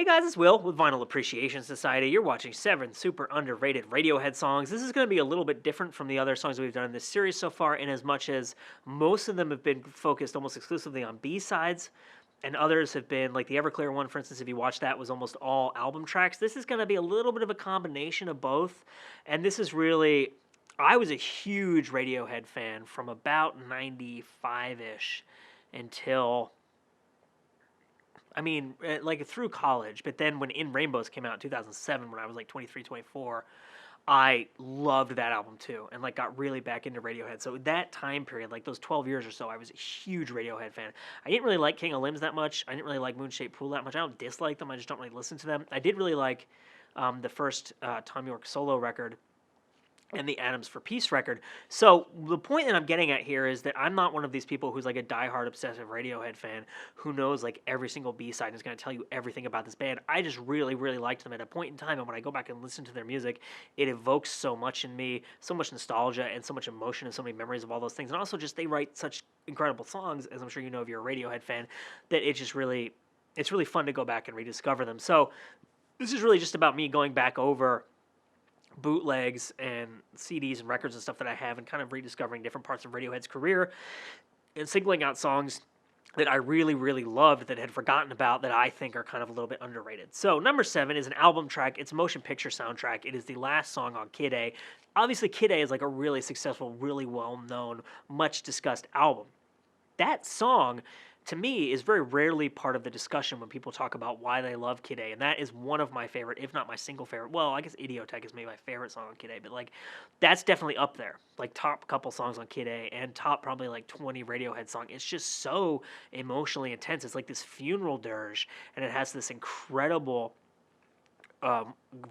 Hey guys, it's Will with Vinyl Appreciation Society. You're watching 7 super underrated Radiohead songs. This is going to be a little bit different from the other songs we've done in this series so far, in as much as most of them have been focused almost exclusively on B-sides, and others have been, like the Everclear one, for instance, if you watch that, was almost all album tracks. This is going to be a little bit of a combination of both, and this is really... I was a huge Radiohead fan from about 95-ish until... like through college, but then when In Rainbows came out in 2007, when I was like 23, 24, I loved that album too, and like got really back into Radiohead. So that time period, like those 12 years or so, I was a huge Radiohead fan. I didn't really like King of Limbs that much. I didn't really like Moonshaped Pool that much. I don't dislike them. I just don't really listen to them. I did really like the first Tom York solo record, and the Atoms for Peace record. So the point that I'm getting at here is that I'm not one of these people who's like a diehard obsessive Radiohead fan who knows like every single B-side and is going to tell you everything about this band. I just really, really liked them at a point in time, and when I go back and listen to their music, it evokes so much in me, so much nostalgia and so much emotion and so many memories of all those things. And also just they write such incredible songs, as I'm sure you know if you're a Radiohead fan, that it's really fun to go back and rediscover them. So this is really just about me going back over bootlegs and CDs and records and stuff that I have, and kind of rediscovering different parts of Radiohead's career and singling out songs that I really, really loved that I had forgotten about that I think are kind of a little bit underrated. So number 7 is an album track. It's a motion picture soundtrack. It is the last song on Kid A. Obviously, Kid A is like a really successful, really well-known, much discussed album. That song, to me, is very rarely part of the discussion when people talk about why they love Kid A, and that is one of my favorite, if not my single favorite. Well, I guess Idiotech is maybe my favorite song on Kid A, but like that's definitely up there, like top couple songs on Kid A, and top probably like 20 Radiohead song. It's just so emotionally intense. It's like this funeral dirge, and it has this incredible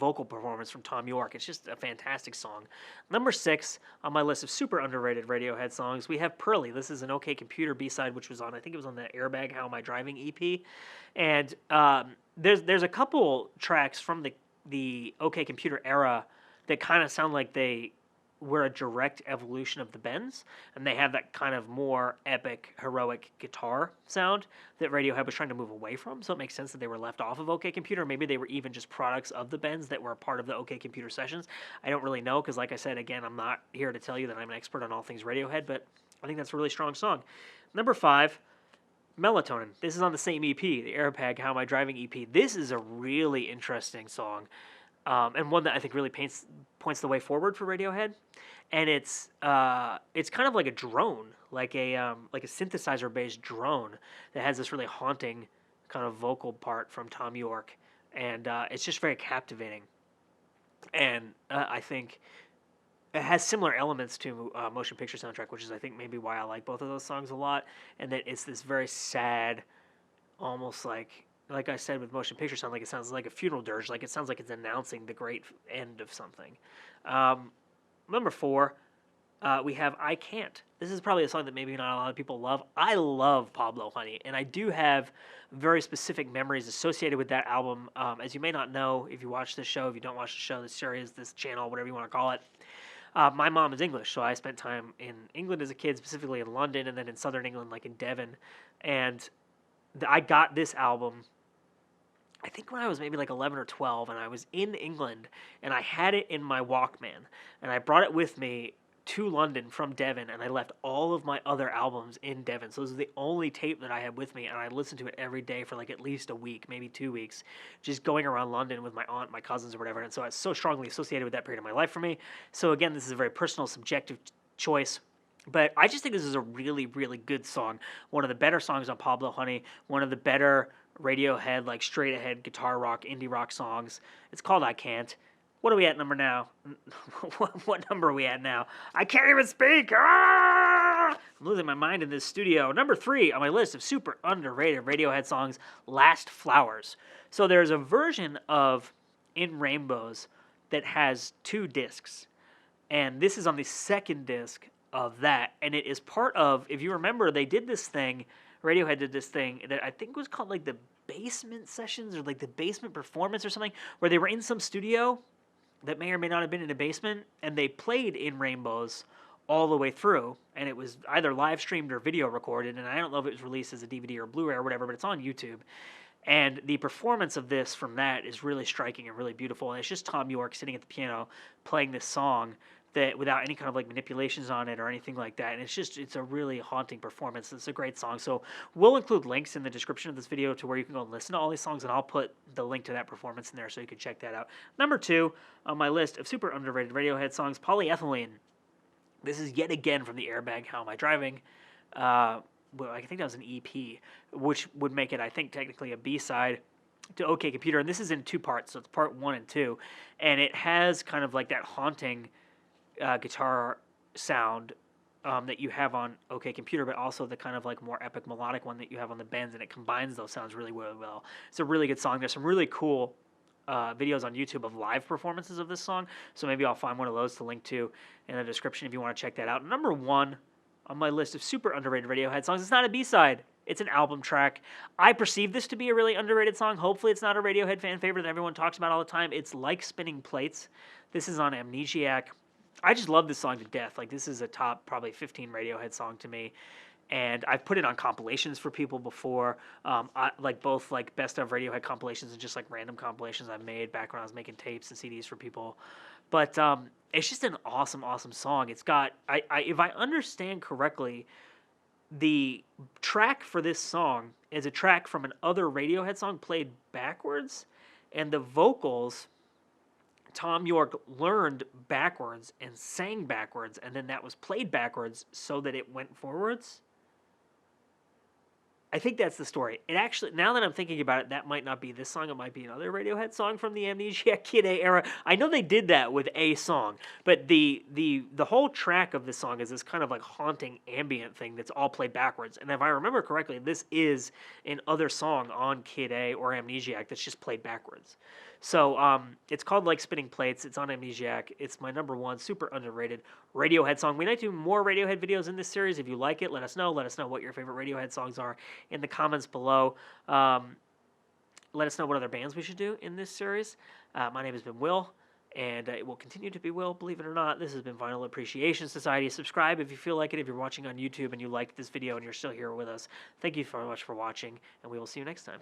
vocal performance from Tom York. It's just a fantastic song. Number 6 on my list of super underrated Radiohead songs, we have Pearlie. This is an OK Computer B-side, which was on, I think it was on the Airbag How Am I Driving EP. And there's a couple tracks from the OK Computer era that kind of sound like they were a direct evolution of the Bends, and they have that kind of more epic, heroic guitar sound that Radiohead was trying to move away from, so it makes sense that they were left off of OK Computer. Maybe they were even just products of the Bends that were a part of the OK Computer sessions. I don't really know, because like I said, again, I'm not here to tell you that I'm an expert on all things Radiohead, but I think that's a really strong song. Number 5, Melatonin. This is on the same EP, the Airbag How Am I Driving EP. This is a really interesting song, and one that I think really points the way forward for Radiohead. And it's kind of like a drone, like a synthesizer-based drone that has this really haunting kind of vocal part from Tom York, and it's just very captivating. And I think it has similar elements to Motion Picture Soundtrack, which is I think maybe why I like both of those songs a lot. And that it's this very sad, almost like I said with Motion Picture Sound, like it sounds like a funeral dirge, like it sounds like it's announcing the great end of something. Number 4, we have I Cant. This is probably a song that maybe not a lot of people love. I love Pablo Honey, and I do have very specific memories associated with that album. As you may not know, if you watch this show, if you don't watch the show, this series, this channel, whatever you want to call it, my mom is English, so I spent time in England as a kid, specifically in London, and then in southern England, like in Devon. And I got this album, I think when I was maybe like 11 or 12, and I was in England, and I had it in my Walkman, and I brought it with me to London from Devon, and I left all of my other albums in Devon. So this is the only tape that I had with me, and I listened to it every day for like at least a week, maybe 2 weeks, just going around London with my aunt, my cousins, or whatever. And so it's so strongly associated with that period of my life for me. So again, this is a very personal, subjective choice. But I just think this is a really, really good song. One of the better songs on Pablo Honey. One of the better Radiohead, like straight ahead guitar rock, indie rock songs. It's called I Can't. What are we at number now? What number are we at now? I can't even speak! Ah! I'm losing my mind in this studio. Number 3 on my list of super underrated Radiohead songs, Last Flowers. So there's a version of In Rainbows that has 2 discs. And this is on the second disc of that. And it is part of, if you remember, they did this thing, Radiohead did this thing that I think was called like the Basement Sessions or like the Basement Performance or something, where they were in some studio that may or may not have been in a basement, and they played In Rainbows all the way through, and it was either live streamed or video recorded, and I don't know if it was released as a DVD or Blu-ray or whatever, but it's on YouTube. And the performance of this from that is really striking and really beautiful. And it's just Tom York sitting at the piano playing this song that without any kind of like manipulations on it or anything like that. And it's a really haunting performance. It's a great song. So we'll include links in the description of this video to where you can go and listen to all these songs, and I'll put the link to that performance in there so you can check that out. Number 2 on my list of super underrated Radiohead songs, Polyethylene. This is yet again from the Airbag, How Am I Driving? Well, I think that was an EP, which would make it, I think, technically a B-side to OK Computer. And this is in 2 parts, so it's part 1 and 2. And it has kind of like that haunting guitar sound that you have on OK Computer, but also the kind of like more epic melodic one that you have on the Bends, and it combines those sounds really, really well. It's a really good song. There's some really cool videos on YouTube of live performances of this song, so maybe I'll find one of those to link to in the description if you want to check that out. Number 1 on my list of super underrated Radiohead songs, it's not a B-side. It's an album track. I perceive this to be a really underrated song. Hopefully it's not a Radiohead fan favorite that everyone talks about all the time. It's Like Spinning Plates. This is on Amnesiac. I just love this song to death. Like, this is a top probably 15 Radiohead song to me. And I've put it on compilations for people before, like both like best of Radiohead compilations and just like random compilations I've made back when I was making tapes and CDs for people. But it's just an awesome, awesome song. It's got, if I understand correctly, the track for this song is a track from an other Radiohead song played backwards, and the vocals Tom York learned backwards and sang backwards, and then that was played backwards so that it went forwards. I think that's the story. It actually, now that I'm thinking about it, that might not be this song. It might be another Radiohead song from the Amnesiac Kid A era. I know they did that with a song, but the whole track of this song is this kind of like haunting ambient thing that's all played backwards. And if I remember correctly, this is an other song on Kid A or Amnesiac that's just played backwards. So it's called Like Spinning Plates. It's on Amnesiac. It's my number 1 super underrated Radiohead song. We might do more Radiohead videos in this series. If you like it, let us know. Let us know what your favorite Radiohead songs are in the comments below. Let us know what other bands we should do in this series. My name has been Will, and it will continue to be Will, believe it or not. This has been Vinyl Appreciation Society. Subscribe if you feel like it. If you're watching on YouTube and you liked this video and you're still here with us, thank you so much for watching, and we will see you next time.